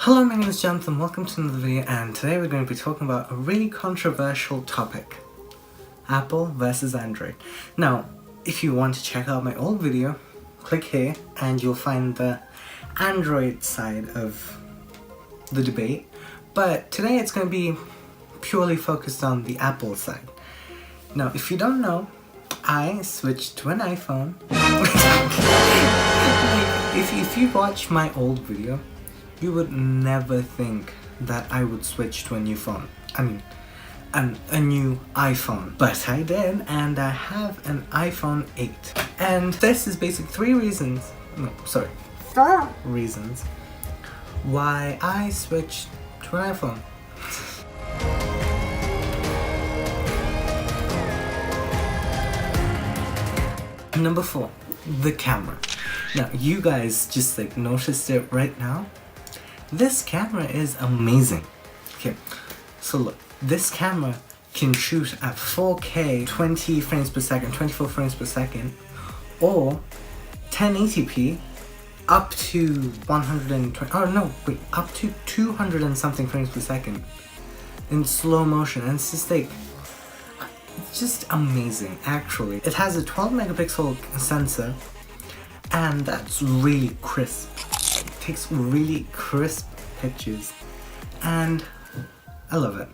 Hello, my name is Jonathan, welcome to another video, and today we're going to be talking about a really controversial topic. Apple versus Android. Now, if you want to check out my old video, click here and you'll find the Android side of the debate. But today it's going to be purely focused on the Apple side. Now, if you don't know, I switched to an iPhone. if you watch my old video, you would never think that I would switch to a new phone. I mean, a new iPhone. But I did, and I have an iPhone 8. And this is basically four reasons why I switched to an iPhone. Number 4, the camera. Now, you guys just noticed it right now. This camera is amazing. Okay, so look, this camera can shoot at 4K, 20 frames per second, 24 frames per second, or 1080p up to up to 200 and something frames per second in slow motion, and it's just amazing. Actually, it has a 12 megapixel sensor, and that's really crisp. It takes really crisp pictures, and I love it.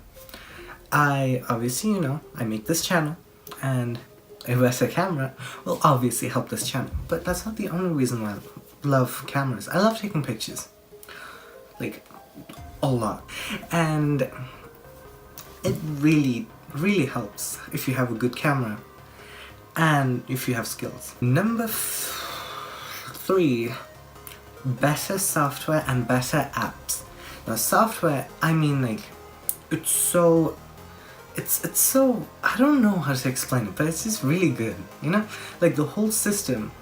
I obviously, I make this channel, and a better camera will obviously help this channel. But that's not the only reason why I love cameras. I love taking pictures, a lot, and it really helps if you have a good camera and if you have skills. Number 3, better software and better apps. Now, software, I mean, it's so, I don't know how to explain it, but it's just really good, the whole system,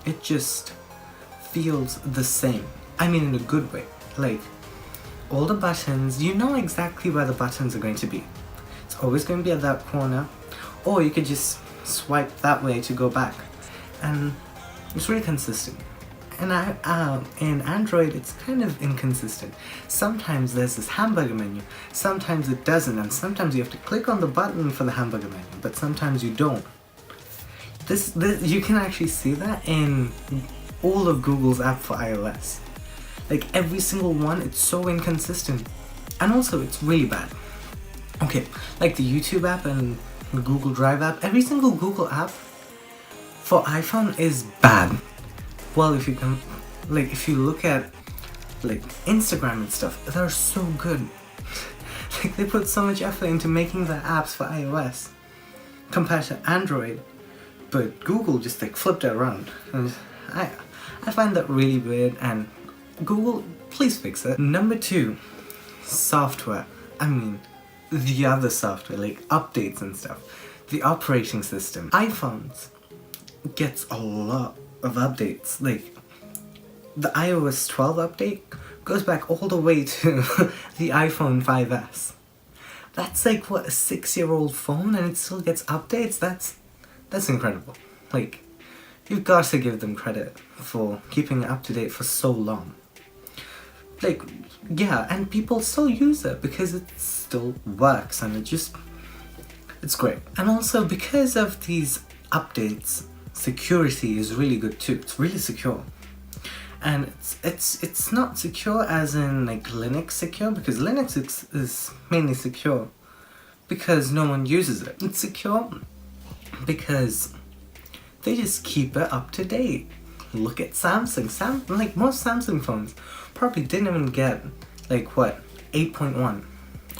it just feels the same. I mean, in a good way. All the buttons, you know exactly where the buttons are going to be. It's always going to be at that corner, or you could just swipe that way to go back, and it's really consistent. And in Android, it's kind of inconsistent. Sometimes there's this hamburger menu, sometimes it doesn't, and sometimes you have to click on the button for the hamburger menu, but sometimes you don't. This you can actually see that in all of Google's app for iOS. Every single one, it's so inconsistent. And also, it's really bad. Okay, the YouTube app and the Google Drive app, every single Google app for iPhone is bad. Well, if you can, if you look at, Instagram and stuff, they're so good. They put so much effort into making the apps for iOS compared to Android, but Google just, flipped it around. And I find that really weird, and Google, please fix it. Number 2, software. I mean, the other software, updates and stuff. The operating system. iPhones gets a lot of updates. The iOS 12 update goes back all the way to the iPhone 5S. That's what, a 6-year-old phone, and it still gets updates? That's incredible. You've got to give them credit for keeping it up to date for so long. Yeah, and people still use it because it still works, and it's great. And also, because of these updates, security is really good too. It's really secure, and it's not secure as in Linux secure, because Linux is mainly secure because no one uses it. It's secure because they just keep it up to date. Look at Samsung. Most Samsung phones probably didn't even get 8.1,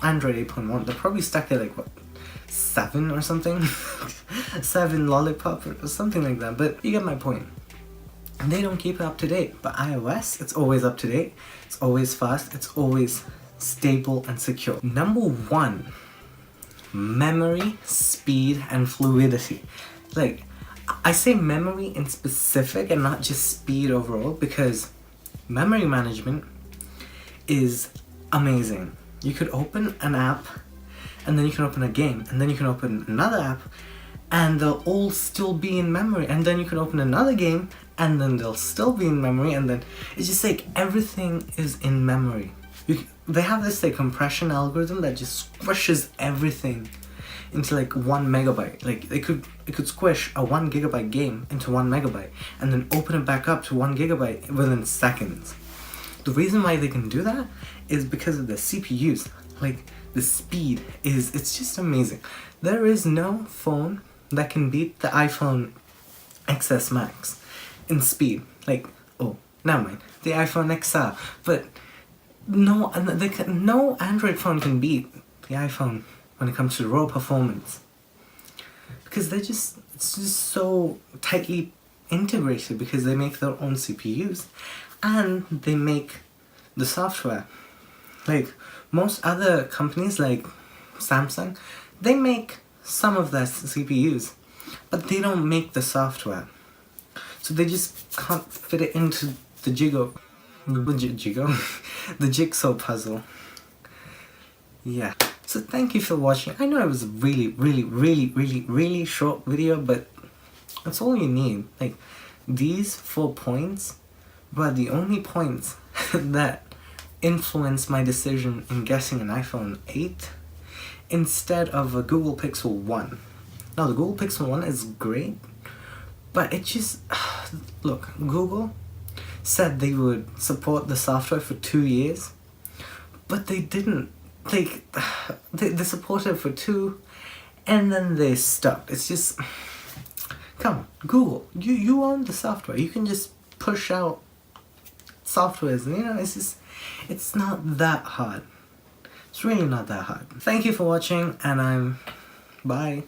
Android 8.1. They're probably stuck at 7 or something. 7 lollipop or something like that, but you get my point. And they don't keep it up to date. But iOS, it's always up to date, it's always fast, it's always stable and secure. Number 1, memory, speed, and fluidity. I say memory in specific and not just speed overall, because memory management is amazing. You could open an app, and then you can open a game, and then you can open another app, and they'll all still be in memory, and then you can open another game, and then they'll still be in memory, and then it's just everything is in memory. They have this like compression algorithm that just squishes everything into like 1 megabyte. Like it could squish a 1 gigabyte game into 1 megabyte and then open it back up to 1 gigabyte within seconds. The reason why they can do that is because of the CPUs. Like the speed it's just amazing. There is no phone that can beat the iPhone XS Max in speed. Like, oh, never mind, the iPhone XR. But no Android phone can beat the iPhone when it comes to raw performance, because it's just so tightly integrated, because they make their own CPUs and they make the software. Like most other companies like Samsung, they make some of their CPUs, but they don't make the software. So they just can't fit it into the the jigsaw puzzle. Yeah. So thank you for watching. I know it was a really short video, but that's all you need. Like, these 4 points were the only points that influenced my decision in getting an iPhone 8 instead of a Google Pixel 1. Now, the Google Pixel 1 is great, but it just... Look, Google said they would support the software for 2 years, but they didn't. Like, they supported it for 2, and then they stopped. It's just... Come on, Google, you own the software. You can just push out softwares, and you know, it's not that hard. It's really not that hard. Thank you for watching, and bye.